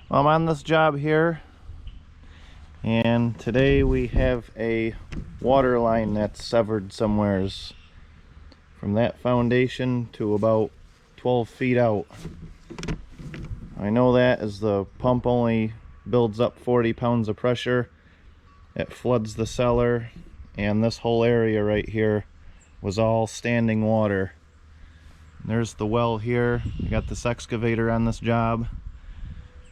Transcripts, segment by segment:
I'm on this job here, and today we have a water line that's severed somewheres from that foundation to about 12 feet out. I know that as the pump only builds up 40 pounds of pressure, it floods the cellar, and this whole area right here was all standing water. There's the well here. I got this excavator on this job.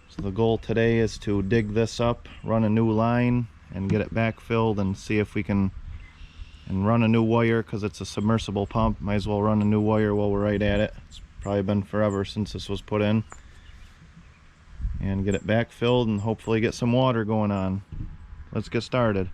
So the goal today is to dig this up, run a new line, and get it backfilled and see if we can run a new wire, because it's a submersible pump. Might as well run a new wire while we're right at it. It's probably been forever since this was put in. And get it backfilled and hopefully get some water going on. Let's get started.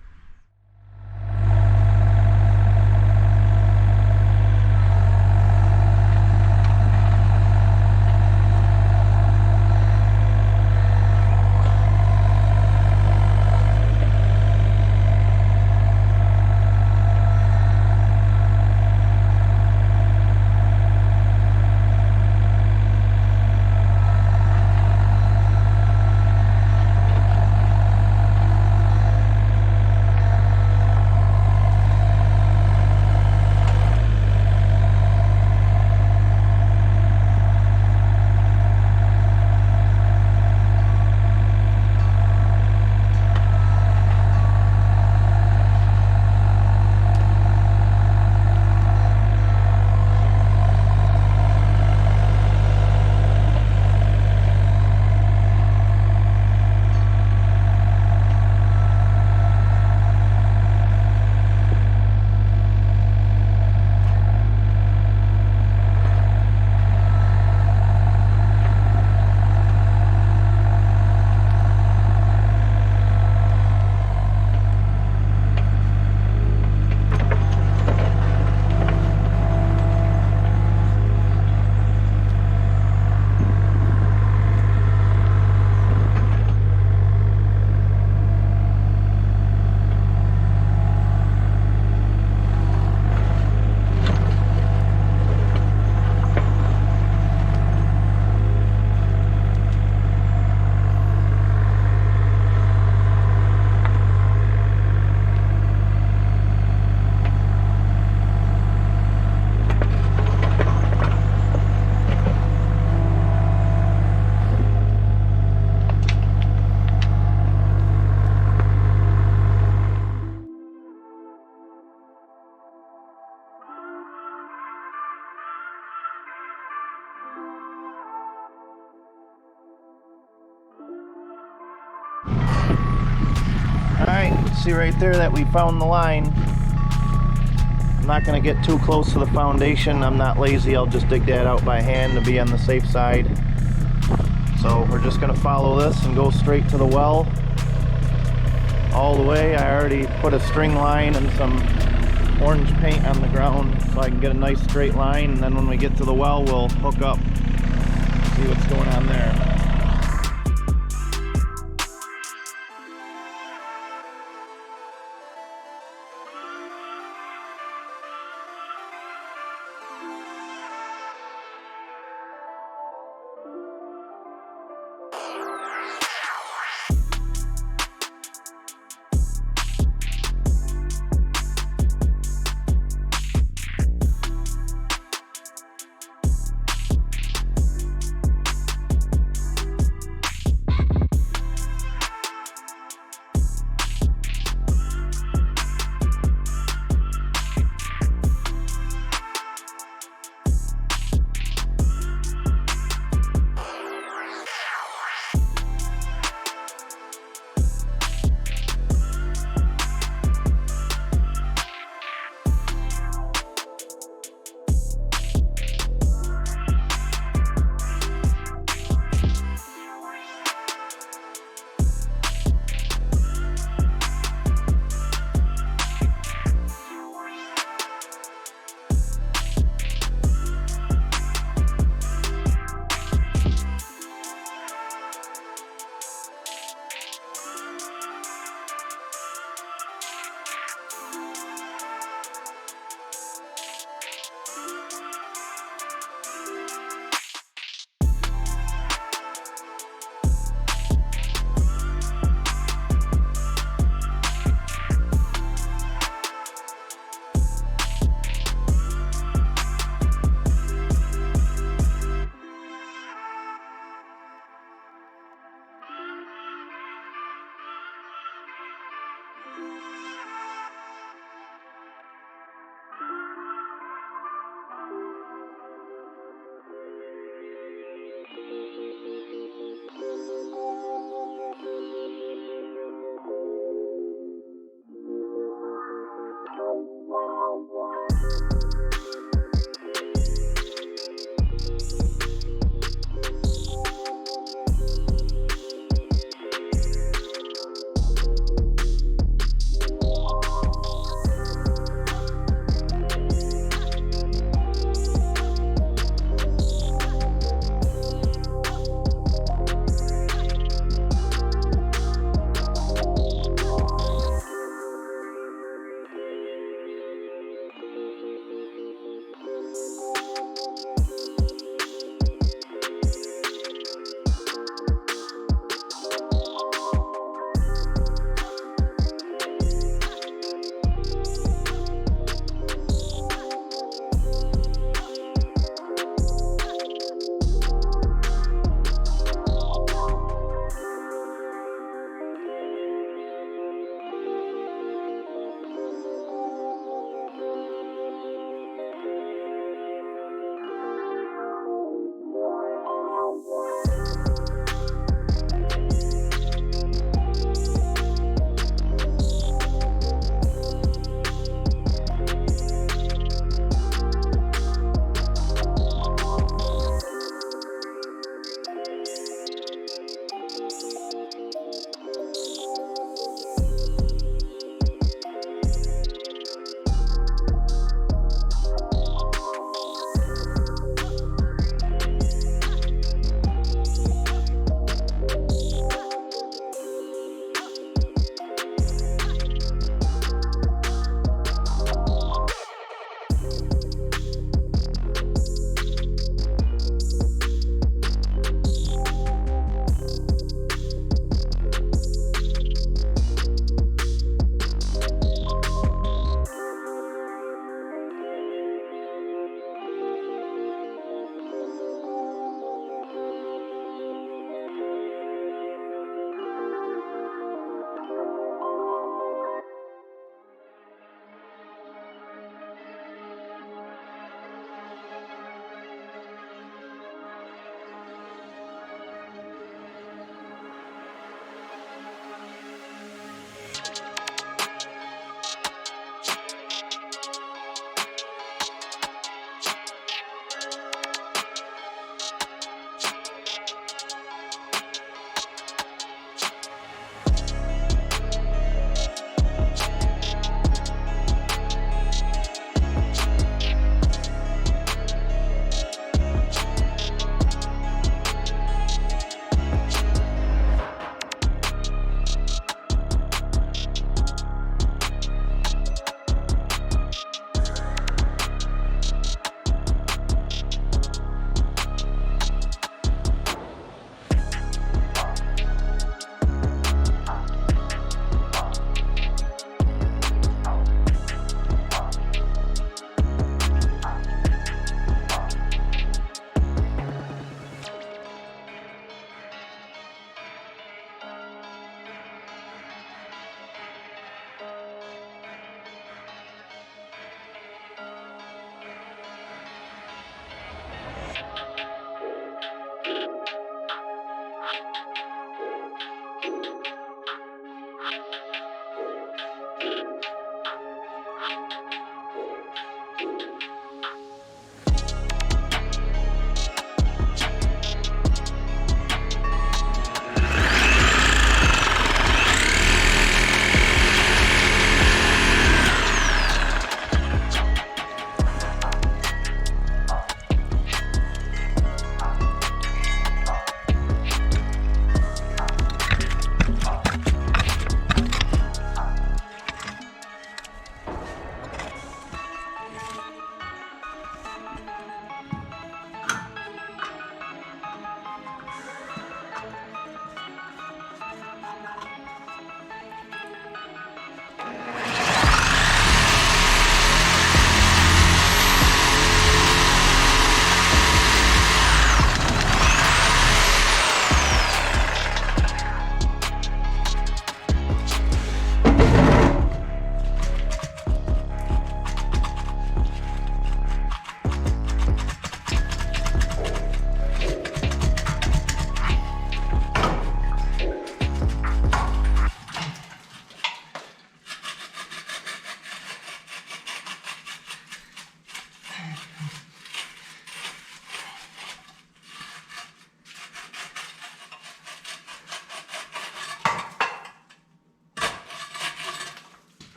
Alright, see right there that we found the line. I'm not going to get too close to the foundation. I'm not lazy. I'll just dig that out by hand to be on the safe side. So we're just going to follow this and go straight to the well all the way. I already put a string line and some orange paint on the ground so I can get a nice straight line, and then when we get to the well we'll hook up, see what's going on there.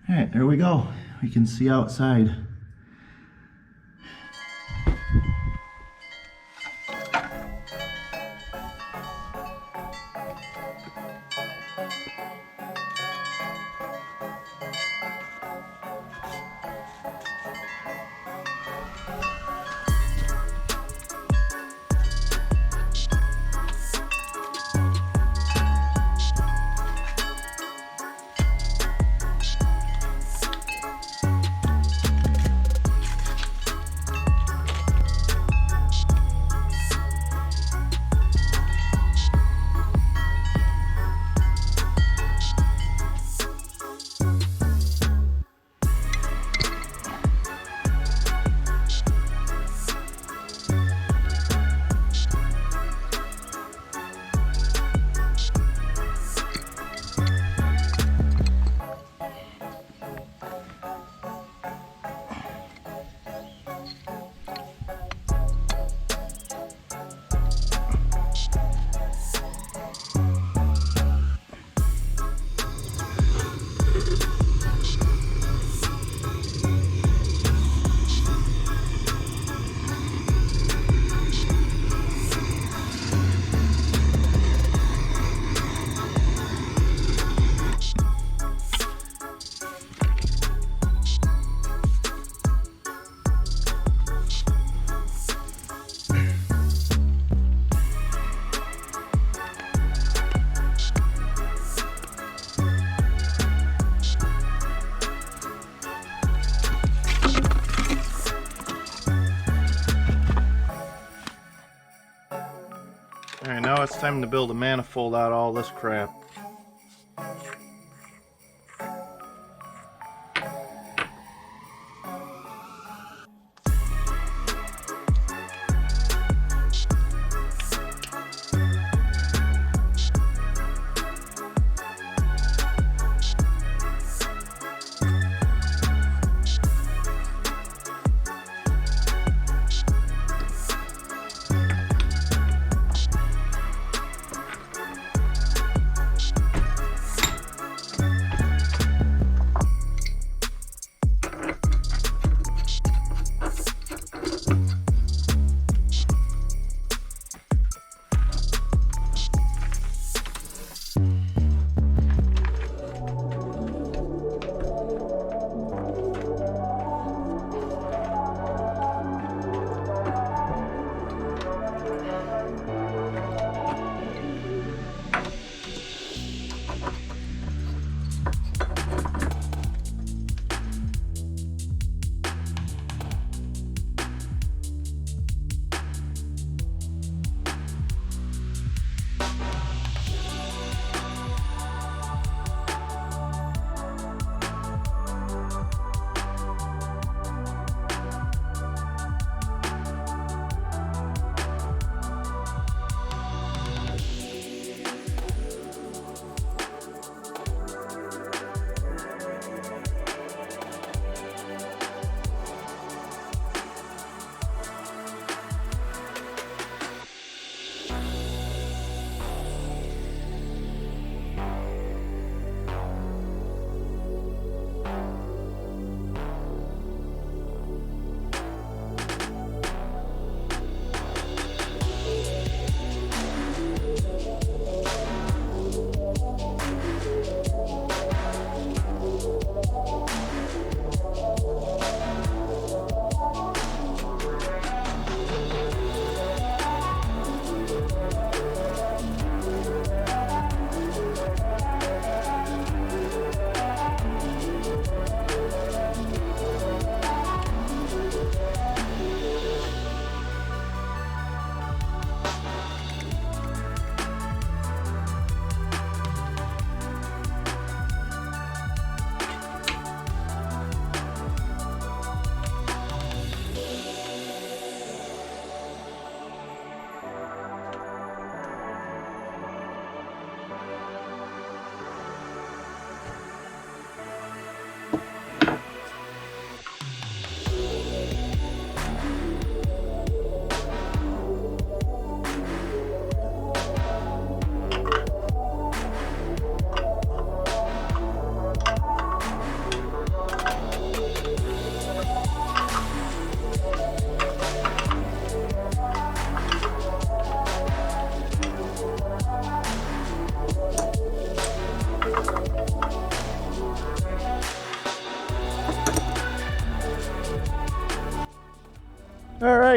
Alright, there we go. We can see outside. Alright, now it's time to build a manifold out of all this crap.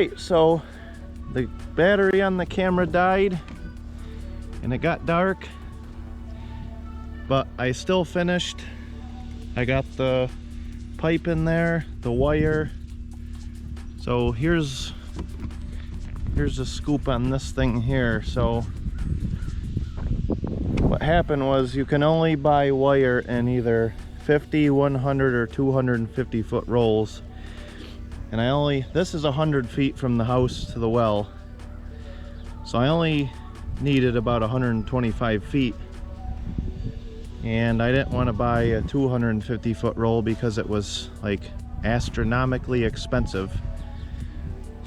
right, so the battery on the camera died and it got dark, but I still finished. I got the pipe in there, the wire. So here's the scoop on this thing here. So what happened was you can only buy wire in either 50, 100, or 250 foot rolls. And this is 100 feet from the house to the well. So I only needed about 125 feet. And I didn't want to buy a 250 foot roll because it was like astronomically expensive.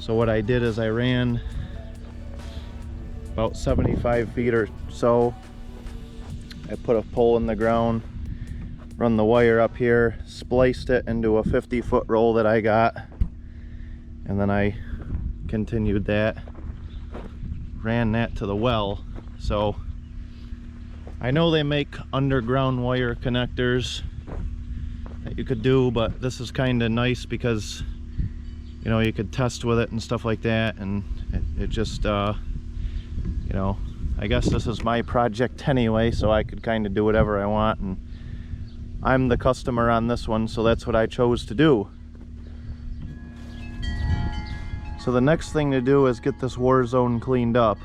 So what I did is I ran about 75 feet or so. I put a pole in the ground, run the wire up here, spliced it into a 50 foot roll that I got, and then I continued that, ran that to the well. So I know they make underground wire connectors that you could do, but this is kind of nice because, you know, you could test with it and stuff like that, and it just you know, I guess this is my project anyway, so I could kind of do whatever I want, and I'm the customer on this one, so that's what I chose to do. So the next thing to do is get this war zone cleaned up.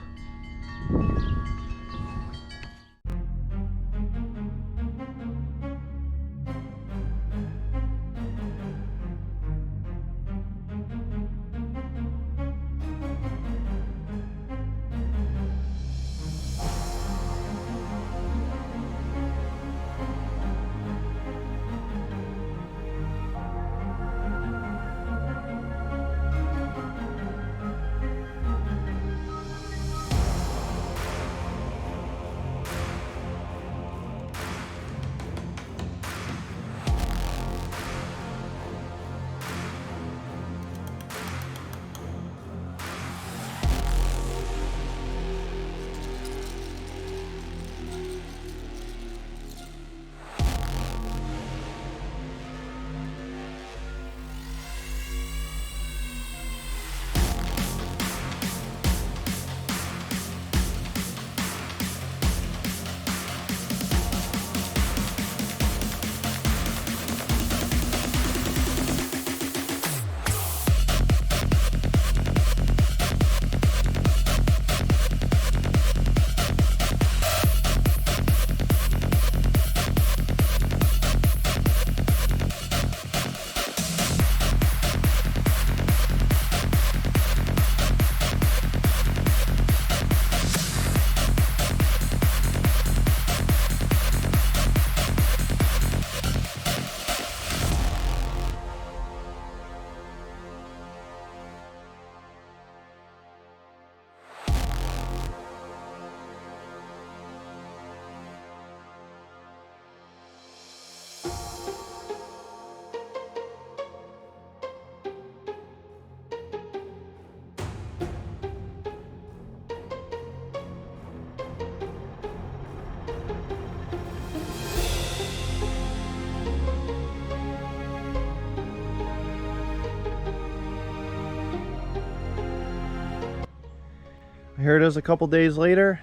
Here it is a couple days later,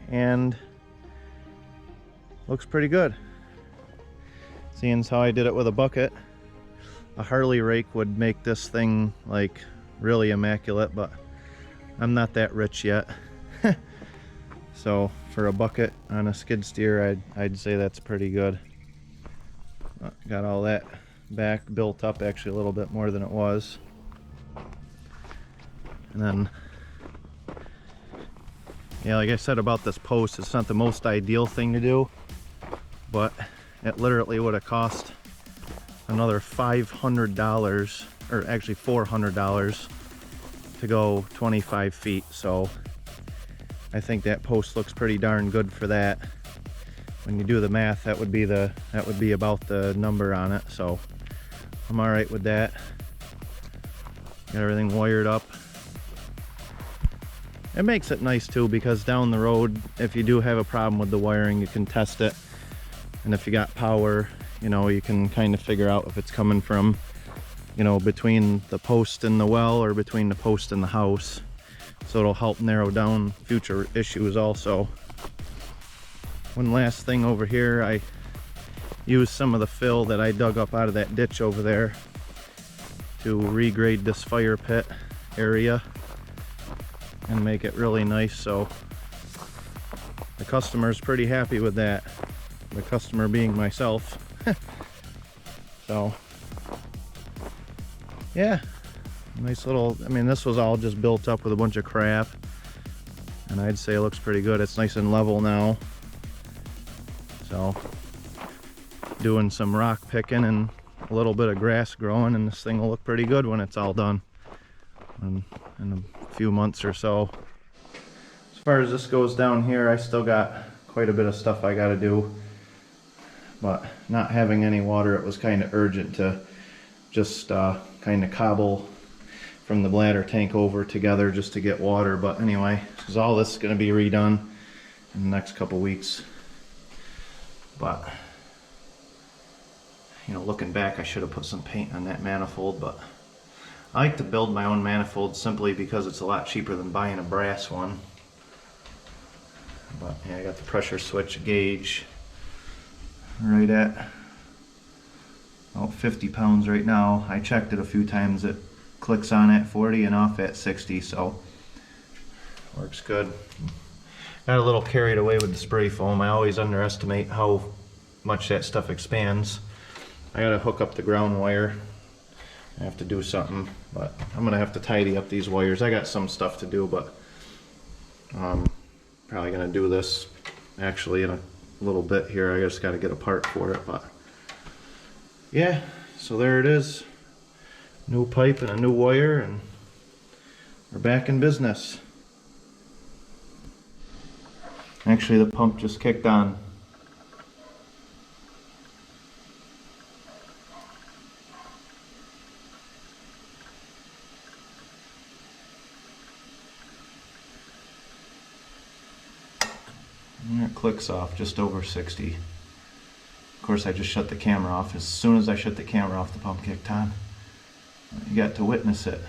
and looks pretty good. Seeing as how I did it with a bucket, a Harley rake would make this thing like really immaculate, but I'm not that rich yet. So for a bucket on a skid steer, I'd say that's pretty good. Got all that back built up, actually a little bit more than it was. And then, yeah, like I said about this post, it's not the most ideal thing to do, but it literally would have cost another $500, or actually $400 to go 25 feet. So I think that post looks pretty darn good for that. When you do the math, that would be about the number on it. So I'm all right with that. Got everything wired up. It makes it nice too, because down the road, if you do have a problem with the wiring, you can test it. And if you got power, you know, you can kind of figure out if it's coming from you know, between the post and the well or between the post and the house. So it'll help narrow down future issues also. One last thing over here, I used some of the fill that I dug up out of that ditch over there to regrade this fire pit area and make it really nice. So the customer's pretty happy with that. The customer being myself. So yeah, nice little, I mean, this was all just built up with a bunch of crap, and I'd say it looks pretty good. It's nice and level now. So doing some rock picking and a little bit of grass growing, and this thing will look pretty good when it's all done in a few months or so. As far as this goes down here, I still got quite a bit of stuff I got to do, but not having any water, it was kind of urgent to just kind of cobble from the bladder tank over together just to get water. But anyway, because all this is going to be redone in the next couple weeks. But you know, looking back, I should have put some paint on that manifold, but I like to build my own manifold simply because it's a lot cheaper than buying a brass one. But yeah, I got the pressure switch gauge right at about 50 pounds right now. I checked it a few times. It clicks on at 40 and off at 60, so works good. Got a little carried away with the spray foam. I always underestimate how much that stuff expands. I gotta hook up the ground wire. I have to do something, but I'm gonna have to tidy up these wires. I got some stuff to do, but probably gonna do this actually in a little bit here. I just gotta get a part for it, but yeah, so there it is. New pipe and a new wire, and we're back in business. Actually, the pump just kicked on. And it clicks off just over 60. Of course, I just shut the camera off. As soon as I shut the camera off, the pump kicked on. You got to witness it.